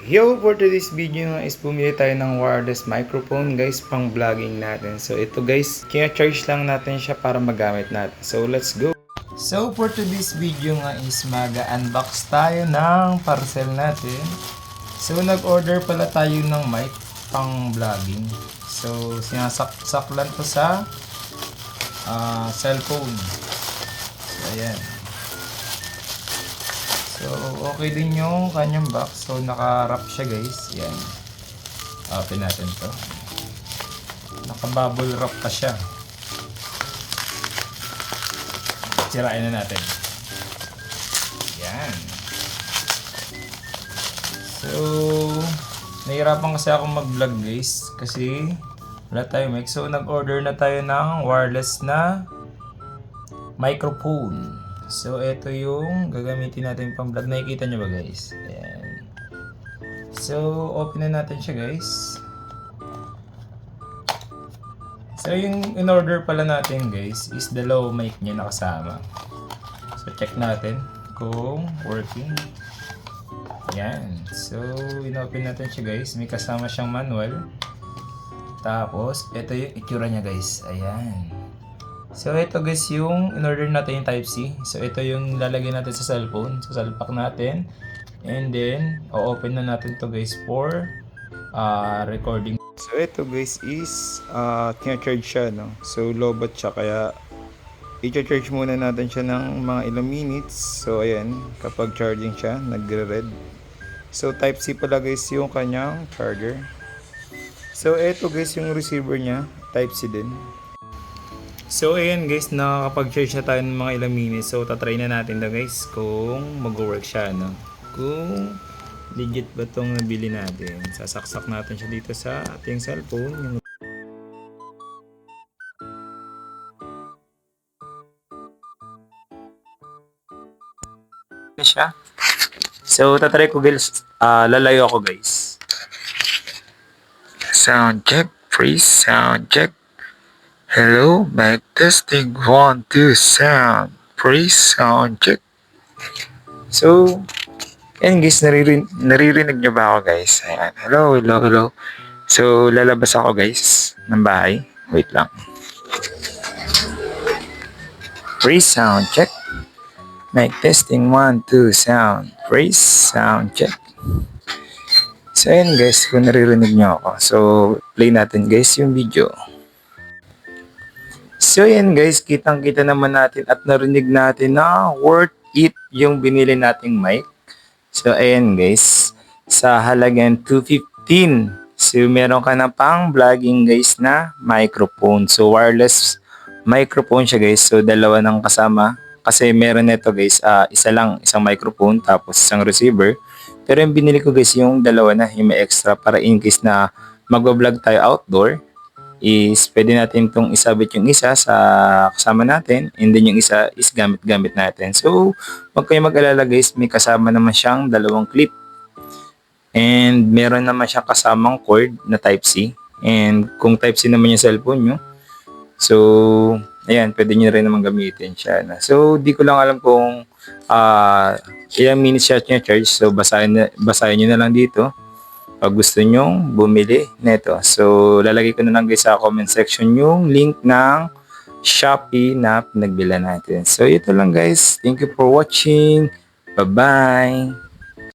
Yo, for today's video nga is bumili tayo ng wireless microphone guys pang vlogging natin. So ito guys, kina-charge lang natin siya para magamit natin. So let's go! So for today's video nga is mag-unbox tayo ng parcel natin. So nag-order pala tayo ng mic pang vlogging. So sinasaksak lang to sa cellphone. So ayan. So, okay din yung kanyang box. So, naka-wrap siya guys. Yan. Open natin to. Naka-bubble wrap pa siya. Sirain na natin. Yan. So, nahirapan kasi ako mag-vlog guys. Kasi, wala tayo mic. So, nag-order na tayo ng wireless na microphone. So, ito yung gagamitin natin pang vlog. Nakikita nyo ba guys? Ayan. So, open na natin siya guys. So, yung in-order pala natin guys is dalawa mic niya nakasama. So, check natin kung working. Ayan. So, in-open natin siya guys. May kasama siyang manual. Tapos, ito yung itsura niya guys. Ayan. So, ito guys yung in-order natin yung Type-C. So, ito yung lalagyan natin sa cellphone. So, salpak natin. And then, o-open na natin to guys for recording. So, ito guys is tina-charge siya, no? So, lowbat siya. Kaya, i-charge muna natin siya ng mga ilang minutes. So, ayan. Kapag charging siya, nagre-red. So, Type-C pala guys yung kanyang charger. So, ito guys yung receiver niya. Type-C din. So ayan guys, nakakapag-charge na tayo ng mga ilang minutes. So tatry na natin na guys kung mag-work siya, no? Kung legit ba itong nabili natin. Sasaksak natin siya dito sa ating cellphone. Yung siya. So tatry ko guys, lalayo ako guys. Sound check, please, sound check. Hello, mic testing 1, 2, sound. Please, sound check. So, yan guys, naririnig nyo ba ako guys? Ayan. Hello, hello, hello. So, lalabas ako guys ng bahay. Wait lang. Please, sound check. Mic testing 1, 2, sound. Please, sound check. So, yan guys, kung naririnig nyo ako. So, play natin guys yung video. So yan guys, kitang-kita naman natin at narinig natin na worth it yung binili nating mic. So ayan guys, sa halagang 215. So meron ka na pang vlogging guys na microphone. So wireless microphone siya guys. So dalawa ng kasama. Kasi meron nito guys, isa lang, isang microphone tapos isang receiver. Pero yung binili ko guys yung dalawa na, yung may extra para in case na magbablog tayo outdoor. Is pwede natin itong isabit yung isa sa kasama natin and then yung isa is gamit-gamit natin. So, wag kayo mag-alala guys, may kasama naman siyang dalawang clip and meron naman siyang kasamang cord na Type-C and kung Type-C naman yung cellphone nyo, so, ayan, pwede nyo rin naman gamitin siya. So, di ko lang alam kung ilang minutes siya charge, so basahin nyo na lang dito pag gusto nyong bumili nito. So, lalagay ko na lang guys sa comment section yung link ng Shopee na pinagbila natin. So, ito lang guys. Thank you for watching. Bye-bye!